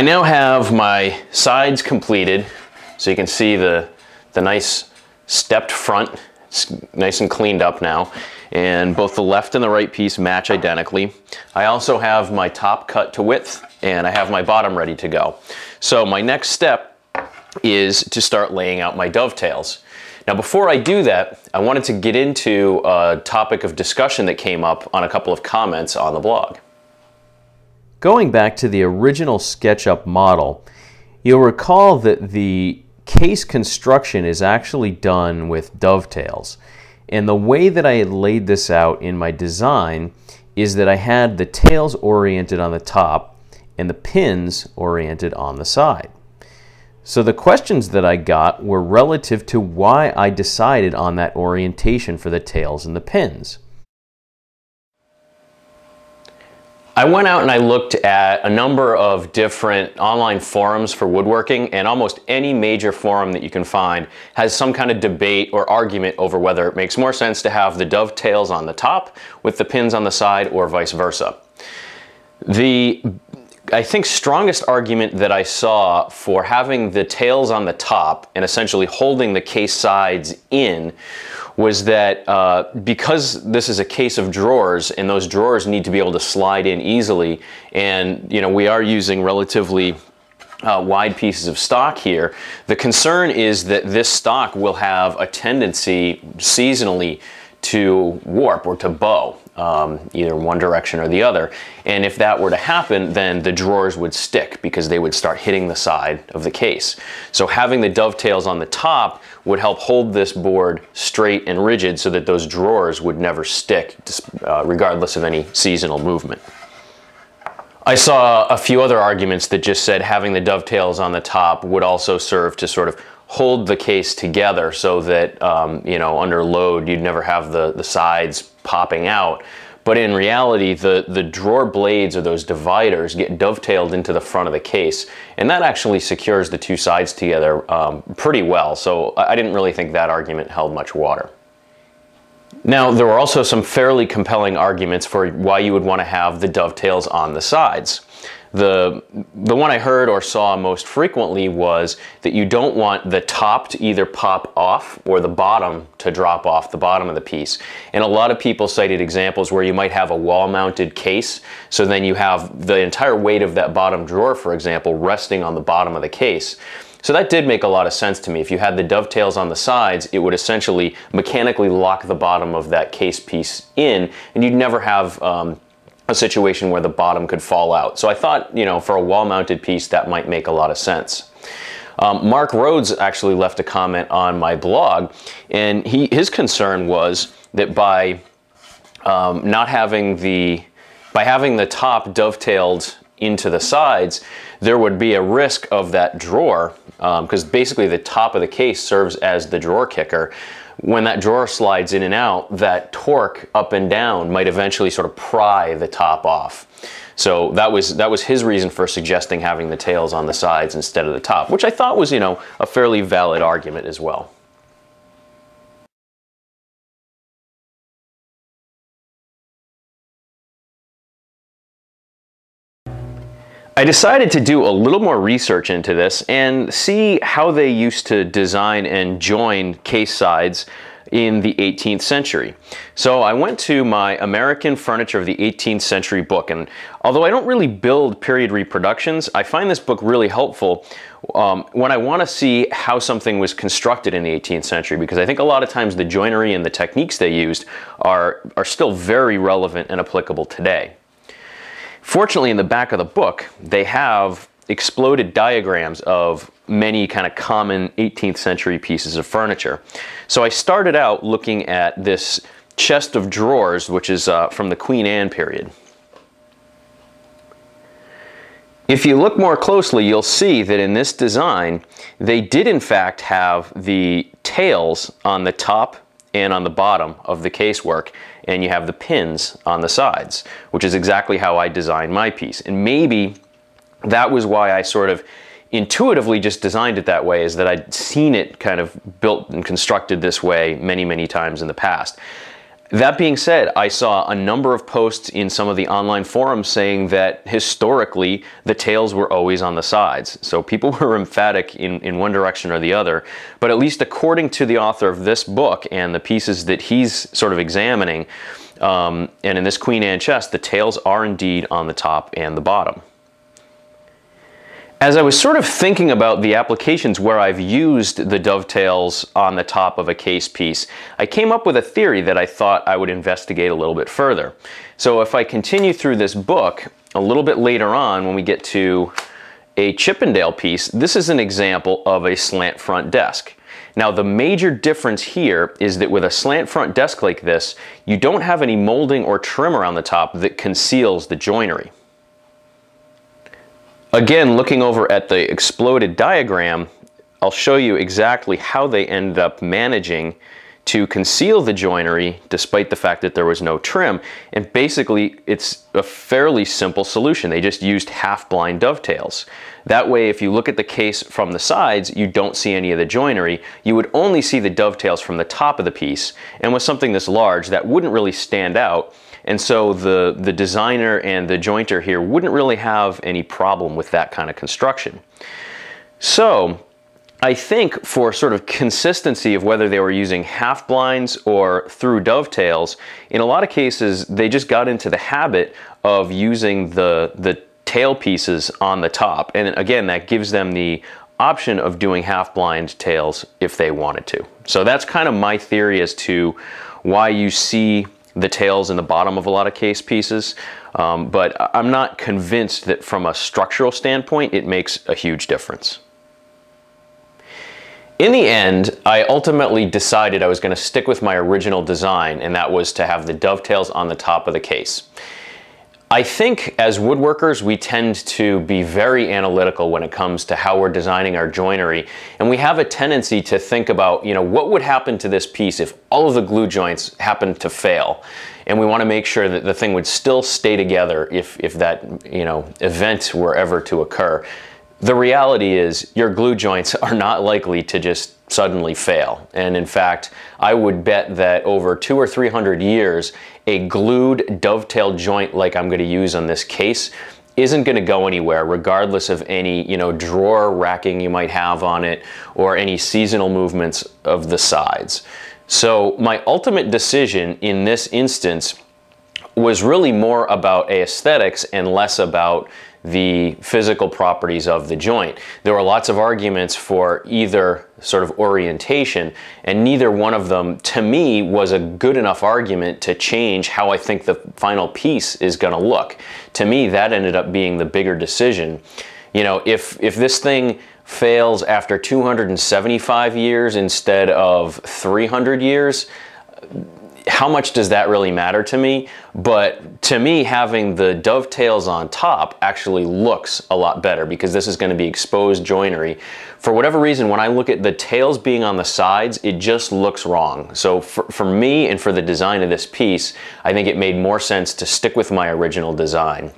I now have my sides completed, so you can see the nice stepped front. It's nice and cleaned up now, and both the left and the right piece match identically. I also have my top cut to width, and I have my bottom ready to go. So my next step is to start laying out my dovetails. Now before I do that, I wanted to get into a topic of discussion that came up on a couple of comments on the blog. Going back to the original SketchUp model, you'll recall that the case construction is actually done with dovetails. And the way that I had laid this out in my design is that I had the tails oriented on the top and the pins oriented on the side. So the questions that I got were relative to why I decided on that orientation for the tails and the pins. I went out and I looked at a number of different online forums for woodworking, and almost any major forum that you can find has some kind of debate or argument over whether it makes more sense to have the dovetails on the top with the pins on the side or vice versa. I think strongest argument that I saw for having the tails on the top and essentially holding the case sides in was that because this is a case of drawers, and those drawers need to be able to slide in easily, and we are using relatively wide pieces of stock here, the concern is that this stock will have a tendency seasonally to warp or to bow, either one direction or the other. And if that were to happen, then the drawers would stick because they would start hitting the side of the case. So having the dovetails on the top would help hold this board straight and rigid so that those drawers would never stick, regardless of any seasonal movement. I saw a few other arguments that just said having the dovetails on the top would also serve to sort of hold the case together so that, under load, you'd never have the sides popping out. But in reality, the drawer blades, or those dividers, get dovetailed into the front of the case, and that actually secures the two sides together pretty well. So I didn't really think that argument held much water. Now, there were also some fairly compelling arguments for why you would want to have the dovetails on the sides. The one I heard or saw most frequently was that you don't want the top to either pop off or the bottom to drop off the bottom of the piece. And a lot of people cited examples where you might have a wall-mounted case, so then you have the entire weight of that bottom drawer, for example, resting on the bottom of the case. So that did make a lot of sense to me. If you had the dovetails on the sides, it would essentially mechanically lock the bottom of that case piece in, and you'd never have a situation where the bottom could fall out. So I thought, for a wall-mounted piece, that might make a lot of sense. Mark Rhodes actually left a comment on my blog, and his concern was that by having the top dovetailed into the sides, there would be a risk of that drawer, because basically the top of the case serves as the drawer kicker. When that drawer slides in and out, that torque up and down might eventually sort of pry the top off. So that was his reason for suggesting having the tails on the sides instead of the top, which I thought was, a fairly valid argument as well. I decided to do a little more research into this and see how they used to design and join case sides in the 18th century. So I went to my American Furniture of the 18th Century book, and although I don't really build period reproductions, I find this book really helpful when I want to see how something was constructed in the 18th century, because I think a lot of times the joinery and the techniques they used are still very relevant and applicable today. Fortunately, in the back of the book, they have exploded diagrams of many kind of common 18th century pieces of furniture. So I started out looking at this chest of drawers, which is from the Queen Anne period. If you look more closely, you'll see that in this design, they did in fact have the tails on the top and on the bottom of the casework, and you have the pins on the sides, which is exactly how I designed my piece. And maybe that was why I sort of intuitively just designed it that way, is that I'd seen it kind of built and constructed this way many, many times in the past. That being said, I saw a number of posts in some of the online forums saying that historically the tails were always on the sides. So people were emphatic in one direction or the other, but at least according to the author of this book and the pieces that he's sort of examining, and in this Queen Anne chest, the tails are indeed on the top and the bottom. As I was sort of thinking about the applications where I've used the dovetails on the top of a case piece, I came up with a theory that I thought I would investigate a little bit further. So if I continue through this book, a little bit later on when we get to a Chippendale piece, this is an example of a slant front desk. Now the major difference here is that with a slant front desk like this, you don't have any molding or trim around the top that conceals the joinery. Again, looking over at the exploded diagram, I'll show you exactly how they ended up managing to conceal the joinery despite the fact that there was no trim. And basically, it's a fairly simple solution. They just used half-blind dovetails. That way, if you look at the case from the sides, you don't see any of the joinery. You would only see the dovetails from the top of the piece. And with something this large, that wouldn't really stand out. And so the designer and the jointer here wouldn't really have any problem with that kind of construction. So I think for sort of consistency of whether they were using half blinds or through dovetails, in a lot of cases they just got into the habit of using the tail pieces on the top. And again, that gives them the option of doing half blind tails if they wanted to. So that's kind of my theory as to why you see the tails in the bottom of a lot of case pieces, but I'm not convinced that from a structural standpoint it makes a huge difference. In the end, I ultimately decided I was going to stick with my original design, and that was to have the dovetails on the top of the case. I think as woodworkers we tend to be very analytical when it comes to how we're designing our joinery, and we have a tendency to think about, you know, what would happen to this piece if all of the glue joints happened to fail, and we want to make sure that the thing would still stay together if that, you know, event were ever to occur. The reality is your glue joints are not likely to just suddenly fail. And in fact, I would bet that over 200 or 300 years, a glued dovetail joint like I'm going to use on this case isn't going to go anywhere, regardless of any, you know, drawer racking you might have on it or any seasonal movements of the sides. So my ultimate decision in this instance was really more about aesthetics and less about the physical properties of the joint. There were lots of arguments for either sort of orientation, and neither one of them, to me, was a good enough argument to change how I think the final piece is going to look. To me, that ended up being the bigger decision. You know, if this thing fails after 275 years instead of 300 years, how much does that really matter to me? But to me, having the dovetails on top actually looks a lot better because this is going to be exposed joinery. For whatever reason, when I look at the tails being on the sides, it just looks wrong. So for me and for the design of this piece, I think it made more sense to stick with my original design.